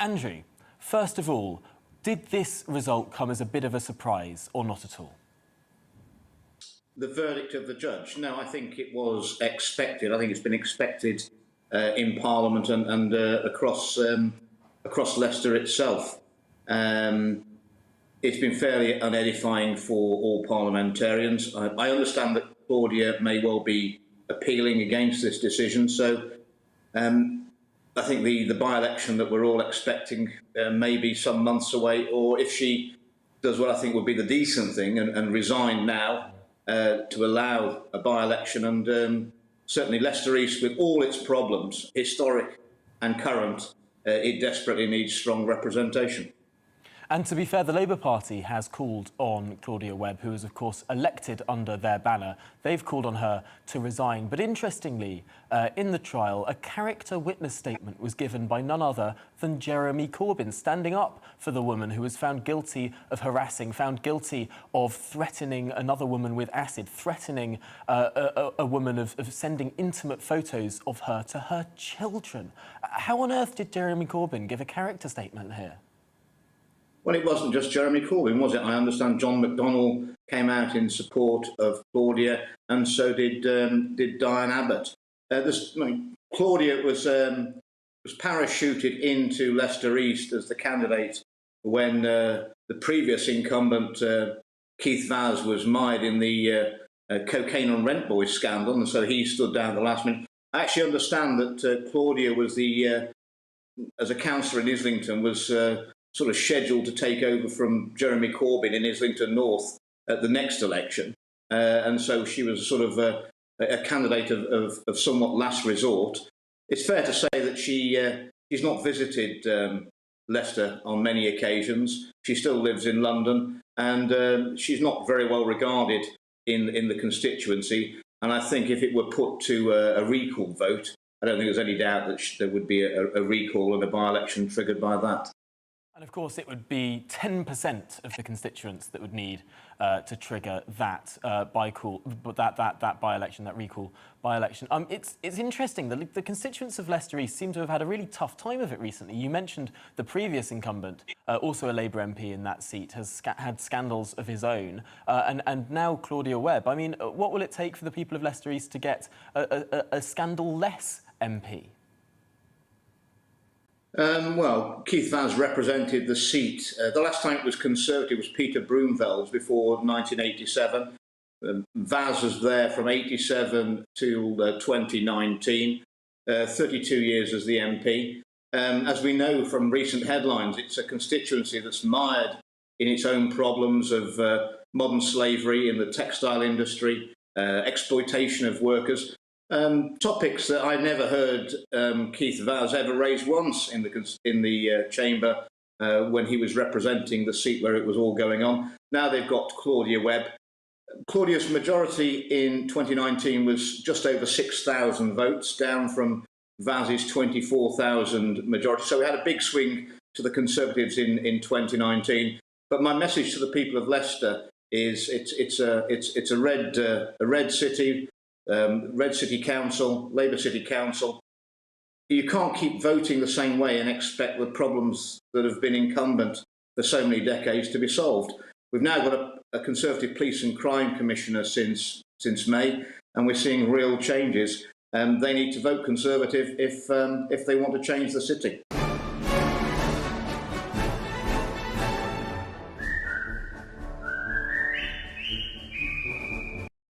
Andrew, first of all, did this result come as a bit of a surprise or not at all? The verdict of the judge? No, I think it was expected. I think it's been expected in Parliament and across Leicester itself. It's been fairly unedifying for all parliamentarians. I understand that Claudia may well be appealing against this decision, so I think the by-election that we're all expecting may be some months away, or if she does what I think would be the decent thing and resign now to allow a by-election, and certainly Leicester East, with all its problems, historic and current, it desperately needs strong representation. And to be fair, the Labour Party has called on Claudia Webbe, who is, of course, elected under their banner. They've called on her to resign. But interestingly, in the trial, a character witness statement was given by none other than Jeremy Corbyn, standing up for the woman who was found guilty of harassing, found guilty of threatening another woman with acid, threatening a woman of sending intimate photos of her to her children. How on earth did Jeremy Corbyn give a character statement here? Well, it wasn't just Jeremy Corbyn, was it? I understand John McDonnell came out in support of Claudia, and so did Diane Abbott. Claudia was parachuted into Leicester East as the candidate when the previous incumbent, Keith Vaz, was mired in the cocaine and rent boys scandal, and so he stood down at the last minute. I actually understand that Claudia was as a councillor in Islington, was sort of scheduled to take over from Jeremy Corbyn in Islington North at the next election. And so she was sort of a candidate of somewhat last resort. It's fair to say that she's not visited Leicester on many occasions. She still lives in London, and she's not very well regarded in the constituency. And I think if it were put to a recall vote, I don't think there's any doubt that there would be a recall and a by-election triggered by that. And of course, it would be 10% of the constituents that would need to trigger that that by-election, that recall by-election. It's interesting. The constituents of Leicester East seem to have had a really tough time of it recently. You mentioned the previous incumbent, also a Labour MP in that seat, has had scandals of his own, and now Claudia Webbe. I mean, what will it take for the people of Leicester East to get a scandal-less MP? Well, Keith Vaz represented the seat. The last time it was Conservative was Peter Broomvelds before 1987. Vaz was there from 87 till 2019, 32 years as the MP. As we know from recent headlines, it's a constituency that's mired in its own problems of modern slavery in the textile industry, exploitation of workers. Topics that I never heard Keith Vaz ever raise once in the chamber when he was representing the seat where it was all going on. Now they've got Claudia Webbe. Claudia's majority in 2019 was just over 6,000 votes, down from Vaz's 24,000 majority. So we had a big swing to the Conservatives in 2019. But my message to the people of Leicester is it's a red city. Red City Council, Labour City Council. You can't keep voting the same way and expect the problems that have been incumbent for so many decades to be solved. We've now got a Conservative Police and Crime Commissioner since May, and we're seeing real changes. They need to vote Conservative if they want to change the city.